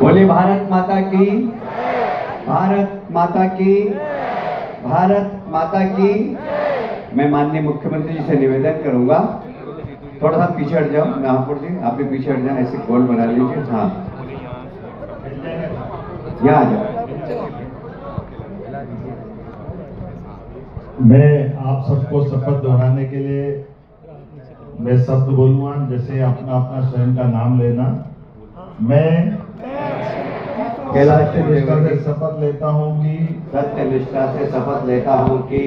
बोले भारत माता की, भारत माता की, भारत माता की। मैं माननीय मुख्यमंत्री जी से निवेदन करूंगा, थोड़ा सा पीछे हट जाओ। महापुर जी आप भी पीछे हट जाओ, ऐसे गोल बना लीजिए। हाँ यहाँ आ जाओ। मैं आप सबको शपथ दोहराने के लिए मैं शब्द बोलूंगा, जैसे अपना अपना स्वयं का नाम लेना। मैं सत्यनिष्ठा से शपथ लेता हूं कि, सत्यनिष्ठा से शपथ लेता हूं कि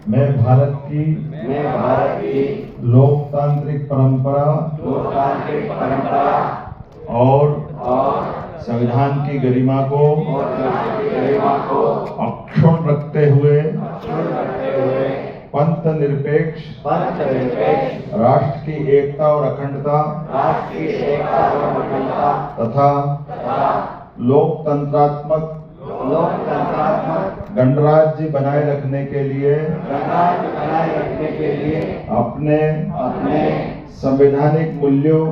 मैं भारत की लोकतांत्रिक परंपरा और संविधान की गरिमा को अक्षुण्ण रखते हुए पंथ निरपेक्ष राष्ट्र की एकता और अखंडता तथा लोकतंत्रात्मक गणराज्य बनाए रखने के लिए अपने संवैधानिक मूल्यों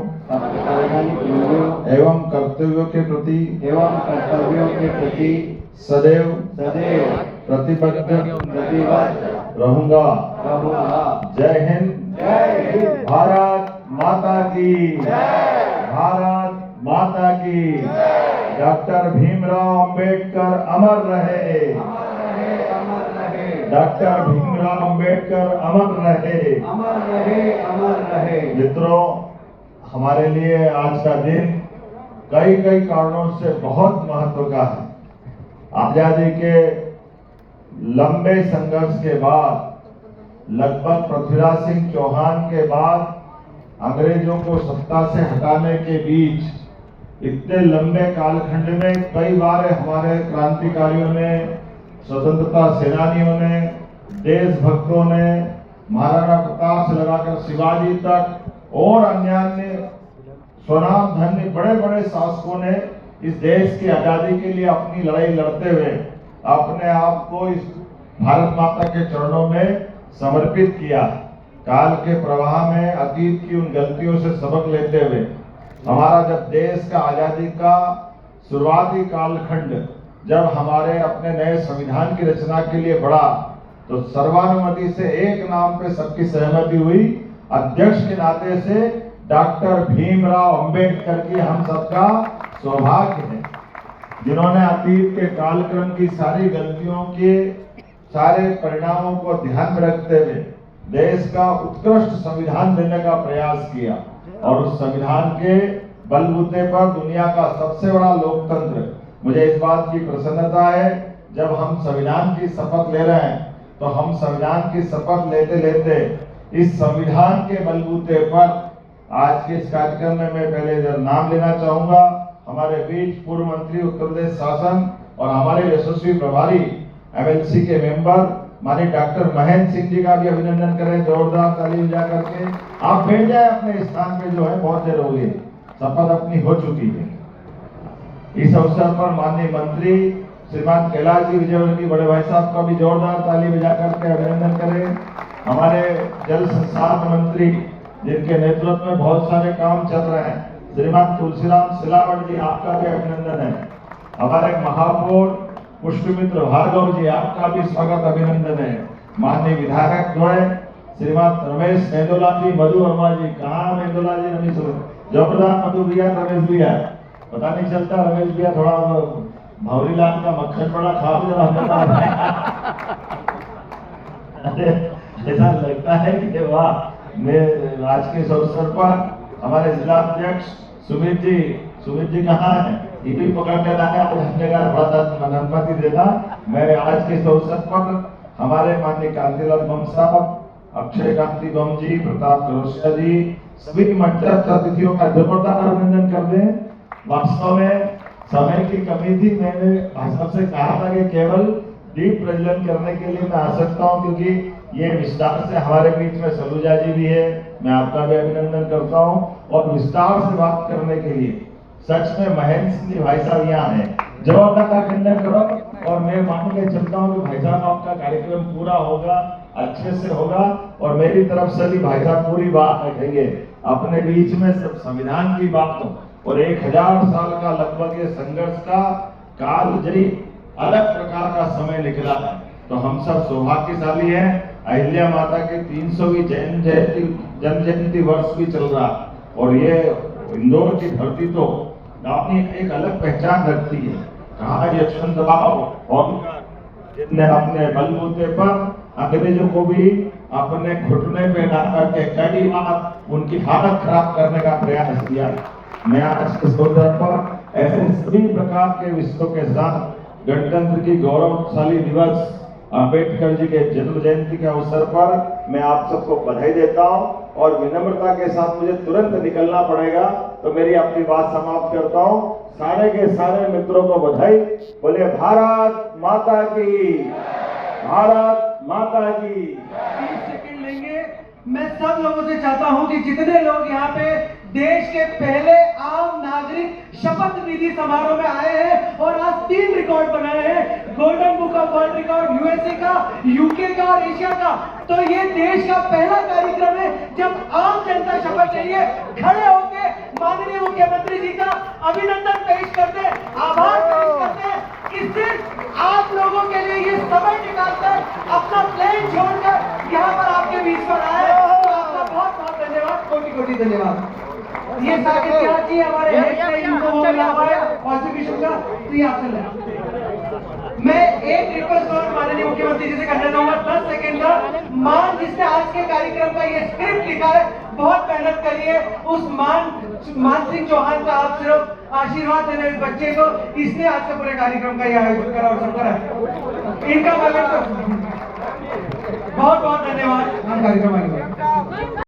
एवं कर्तव्यों के प्रति सदैव प्रतिबद्ध रहूंगा। जय हिंद, भारत माता की, भारत माता की। डॉक्टर भीमराव अंबेडकर अमर रहे, डॉक्टर भीमराव अंबेडकर अमर रहे। मित्रों, हमारे लिए आज का दिन कई कारणों से बहुत महत्व का है। आजादी के लंबे संघर्ष के बाद, लगभग पृथ्वीराज सिंह चौहान के बाद अंग्रेजों को सत्ता से हटाने के बीच इतने लंबे कालखंड में कई बार हमारे क्रांतिकारियों ने, स्वतंत्रता सेनानियों ने, देशभक्तों ने, महाराणा प्रताप से लगाकर शिवाजी तक और अन्य स्वनाम धन्य बड़े शासकों ने इस देश की आजादी के लिए अपनी लड़ाई लड़ते हुए अपने आप को इस भारत माता के चरणों में समर्पित किया। काल के प्रवाह में अतीत की उन गलतियों से सबक लेते हुए हमारा जब देश का आजादी का शुरुआती कालखंड जब हमारे अपने नए संविधान की रचना के लिए बढ़ा, तो सर्वानुमति से एक नाम पे सबकी सहमति हुई। अध्यक्ष के नाते से डॉक्टर भीमराव अंबेडकर की हम सबका सौभाग्य है, जिन्होंने अतीत के कालक्रम की सारी गलतियों के सारे परिणामों को ध्यान में रखते हुए देश का उत्कृष्ट संविधान देने का प्रयास किया। और उस संविधान के बलबूते पर दुनिया का सबसे बड़ा लोकतंत्र, मुझे इस बात की प्रसन्नता है, जब हम संविधान की शपथ ले रहे हैं तो हम संविधान की शपथ लेते लेते इस संविधान के बलबूते पर आज के इस कार्यक्रम में मैं पहले जब नाम लेना चाहूंगा हमारे बीच पूर्व मंत्री उत्तर प्रदेश शासन और हमारे यशस्वी प्रभारी एमएलसी के मेंबर माननीय डॉक्टर महेंद्र सिंह जी का भी अभिनंदन करें, जोरदार ताली बजा करके। आप बैठ जाए अपने स्थान पे, जो है बहुत देर हो गई, शपथ अपनी हो चुकी है। इस अवसर पर माननीय मंत्री श्रीमान कैलाश जी विजयवर्गीय बड़े भाई साहब का भी जोरदार ताली बजा करके अभिनंदन करें। हमारे जल संसाधन मंत्री जिनके नेतृत्व में बहुत सारे काम चल रहे हैं, श्रीमान तुलसीराम सिलावट जी, आपका भी अभिनंदन है। हमारे महापौर पुष्पमित्र भार्गव जी, आपका भी स्वागत अभिनंदन है। माननीय विधायक द्वय श्रीमान रमेश मेंदोला जी, मधु वर्मा जी, कहाँ मेंदोला जी, रमेश जोरदार मधु भैया, रमेश भैया, पता नहीं चलता रमेश भैया थोड़ा भौरी लाल का मक्खन बड़ा खा भी ऐसा लगता है कि वाह। मैं आज के इस अवसर पर हमारे जिला अध्यक्ष सुमित जी कहाँ है, ये भी पकड़ने लाया तो हमने कहा बड़ा अनुमति देना। मैं आज के इस अवसर पर हमारे माननीय कांतिलाल बम साहब, अक्षय कांति बम जी, प्रताप करोसिया जी, सभी मंचस्थ अतिथियों का जोरदार अभिनंदन कर दें। वास्तव में समय की कमी थी, मैंने भाषण से कहा था कि केवल दीप प्रज्वलन करने के लिए मैं आ सकता हूं, क्योंकि ये विस्तार से हमारे बीच में सलूजा जी भी है, मैं आपका भी अभिनंदन करता हूं। और विस्तार से बात करने के लिए सच में महेंद्र सिंह जी भाई साहब यहाँ है, जोरदार अभिनंदन करो। और मैं मान के चलता हूँ कि भाई साहब आपका कार्यक्रम पूरा होगा, अच्छे से होगा, और मेरी तरफ से भी भाई साहब पूरी बात रखेंगे। अपने बीच में सब संविधान की बात हो और 1000 साल का लगभग ये संघर्ष का काल जरी अलग प्रकार का समय निकला है। तो हम सब सौभाग्यशाली हैं। अहिल्या माता के 300वीं जन्म जयंती वर्ष भी चल रहा है और ये इंदौर की धरती तो अपनी एक अलग पहचान रखती है। कहा यशवंतराव होलकर जिनने अपने बलबूते पर अंग्रेजों को भी अपने घुटने पे ला करके कई बार उनकी हालत खराब करने का प्रयास किया। मैं आज के अवसर पर ऐसे सभी प्रकार के विषयों के साथ गणतंत्र की गौरवशाली दिवस अंबेडकर जी के जन्म जयंती के अवसर पर मैं आप सबको बधाई देता हूं और विनम्रता के साथ मुझे तुरंत निकलना पड़ेगा, तो मेरी अपनी बात समाप्त करता हूं। सारे के सारे मित्रों को बधाई। बोले भारत माता की, भारत माता की। 30 सेकंड लेंगे। मैं सब लोगों से चाहता हूं कि जितने लोग यहाँ पे देश के पहले आम नागरिक शपथ विधि समारोह में आए हैं और आज 3 रिकॉर्ड बनाए हैं, golden book of world record, USA का, यूके का और एशिया का। तो ये देश का पहला कार्यक्रम है जब आम जनता शपथ लेंगे। खड़े होके माननीय मुख्यमंत्री जी का अभिनंदन पेश करते, आभार पेश करते कि सिर्फ आप लोगों के लिए ये समय निकालकर अपना प्लेन छोड़कर यहाँ पर आपके बीच पर आए। तो आपका बहुत बहुत धन्यवाद, कोटि कोटि धन्यवाद। ये साबित क्या चाहिए हमारे हेड से इनको वो मिला हुआ है कॉन्स्टिट्यूशन का, तो ये आपसे लेना। मैं एक रिक्वेस्ट और माननीय मुख्यमंत्री जी से करना चाहूंगा 10 सेकंड का। मान जिसने आज के कार्यक्रम का ये स्क्रिप्ट लिखा है, बहुत मेहनत करी है, उस मान सिंह चौहान का आप सिर्फ आशीर्वाद देना इस बच्चे को, इसने आज के पूरे कार्यक्रम का ये आयोजन करा और सब करा। इनका बहुत बहुत धन्यवाद। हम कार्यक्रम आगे